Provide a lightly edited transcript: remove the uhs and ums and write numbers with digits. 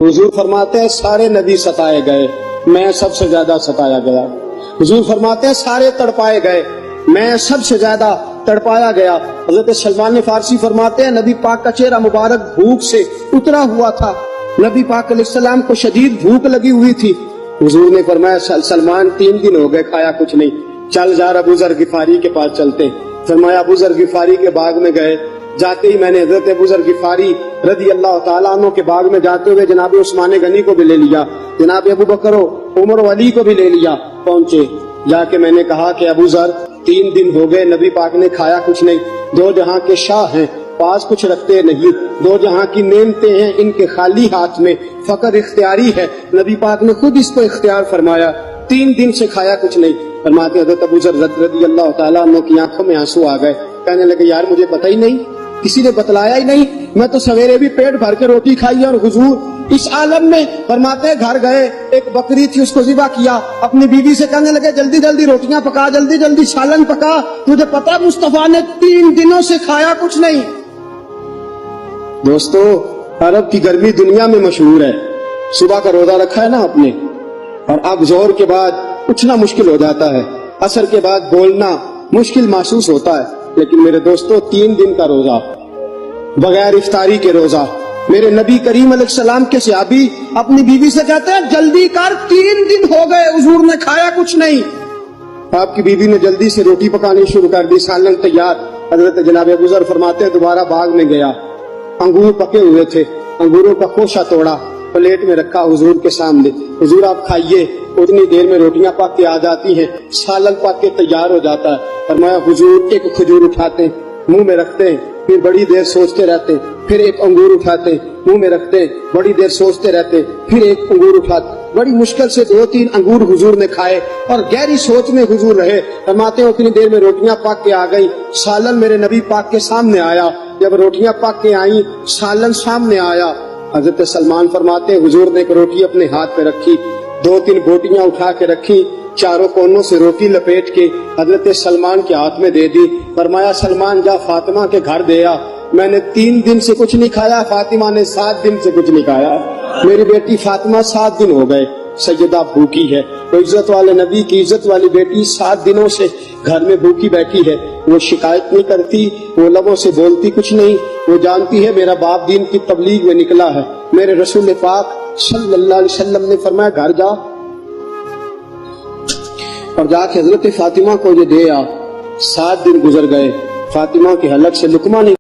हुजूर फरमाते हैं सारे नबी सताए गए, मैं सबसे ज्यादा सताया गया। हुजूर फरमाते हैं सारे तड़पाए गए, मैं सबसे ज्यादा तड़पाया गया। हजरत सलमान फारसी फरमाते हैं नबी पाक का चेहरा मुबारक भूख से उतरा हुआ था, नबी पाक अलैहिस्सलाम को शदीद भूख लगी हुई थी। हुजूर ने फरमाया सलमान 3 दिन हो गए खाया कुछ नहीं, चल जा अबू ज़र गिफारी के पास चलते। फरमाया अबू ज़र गिफारी के बाग में गए। जाते ही मैंने हजरत अबू ज़र गिफारी रदी अल्लाह तआला अन्हु के बाग में जाते हुए जनाब उस्मान गनी को भी ले लिया, जनाब अबू बकर उमर अली को भी ले लिया। पहुंचे, जाके मैंने कहा कि अबू ज़र 3 दिन हो गए नबी पाक ने खाया कुछ नहीं, 2 जहां के शाह हैं, पास कुछ रखते नहीं, 2 जहां की नेमतें हैं, इनके खाली हाथ में फकर इख्तियारी है, नबी पाक ने खुद इसको इख्तियार फरमाया, 3 दिन से खाया कुछ नहीं। फरमाते हज़रत अबू ज़र रज़ी अल्लाह तआला अन्हु की आंखों में आंसू आ गए, कहने लगे यार मुझे पता ही नहीं, किसी ने बतलाया ही नहीं, मैं तो सवेरे भी पेट भर के रोटी खाई और हुजूर इस आलम में। फरमाते घर गए, एक बकरी थी उसको ज़िबा किया, अपनी बीवी से कहने लगे जल्दी जल्दी रोटियां पका, जल्दी जल्दी सालन पका, तुझे पता मुस्तफा ने 3 दिनों से खाया कुछ नहीं। दोस्तों अरब की गर्मी दुनिया में मशहूर है, सुबह का रोजा रखा है ना आपने, और अब जोहर के बाद उठना मुश्किल हो जाता है, असर के बाद बोलना मुश्किल महसूस होता है, लेकिन मेरे दोस्तों 3 दिन का रोजा बगैर इफ्तारी के रोजा, मेरे नबी करीम अलैहिस्सलाम के सहाबी अपनी बीवी से कहते हैं जल्दी कर 3 दिन हो गए हुजूर ने खाया कुछ नहीं। आपकी बीवी ने जल्दी से रोटी पकानी शुरू कर दी, सालन तैयार। हजरत जनाब अबू ज़र फरमाते हैं दोबारा बाग में गया, अंगूर पके हुए थे, अंगूरों का खोशा तोड़ा, प्लेट में रखा हुजूर के सामने, हुजूर आप खाइए। उतनी देर में रोटियां पक के आ जाती हैं, सालन पक के तैयार हो जाता है। फरमाया हुजूर एक खजूर उठाते मुंह में रखते हैं, फिर बड़ी देर सोचते रहते, फिर एक अंगूर उठाते मुंह में रखते, बड़ी देर सोचते रहते, फिर एक अंगूर उठाते। बड़ी मुश्किल से 2-3 अंगूर हुजूर ने खाए और गहरी सोच में हुजूर रहे। फरमाते उतनी देर में रोटियां पक के आ गई, सालन मेरे नबी पाक के सामने आया। जब रोटियां पक के आई, सालन सामने आया, हजरत सलमान फरमाते हुजूर ने एक रोटी अपने हाथ पे रखी, 2-3 बोटियां उठा के रखी, चारों कोनों से रोटी लपेट के हजरत सलमान के हाथ में दे दी। फरमाया सलमान जा फातिमा के घर दे आ, मैंने 3 दिन से कुछ नहीं खाया, फातिमा ने 7 दिन से कुछ नहीं खाया, मेरी बेटी फातिमा 7 दिन हो गए सैयदा भूखी है। तो इज्जत वाले नबी की इज्जत वाली बेटी 7 दिनों से घर में भूखी बैठी है, वो शिकायत नहीं करती, वो लबों से बोलती कुछ नहीं, वो जानती है मेरा बाप दीन की तबलीग में निकला है। मेरे रसूल पाक सल्लल्लाहु अलैहि वसल्लम ने फरमाया घर जा और जाके हजरत फातिमा को ये दे आ। 7 दिन गुजर गए, फातिमा के हलक से लुकमा नहीं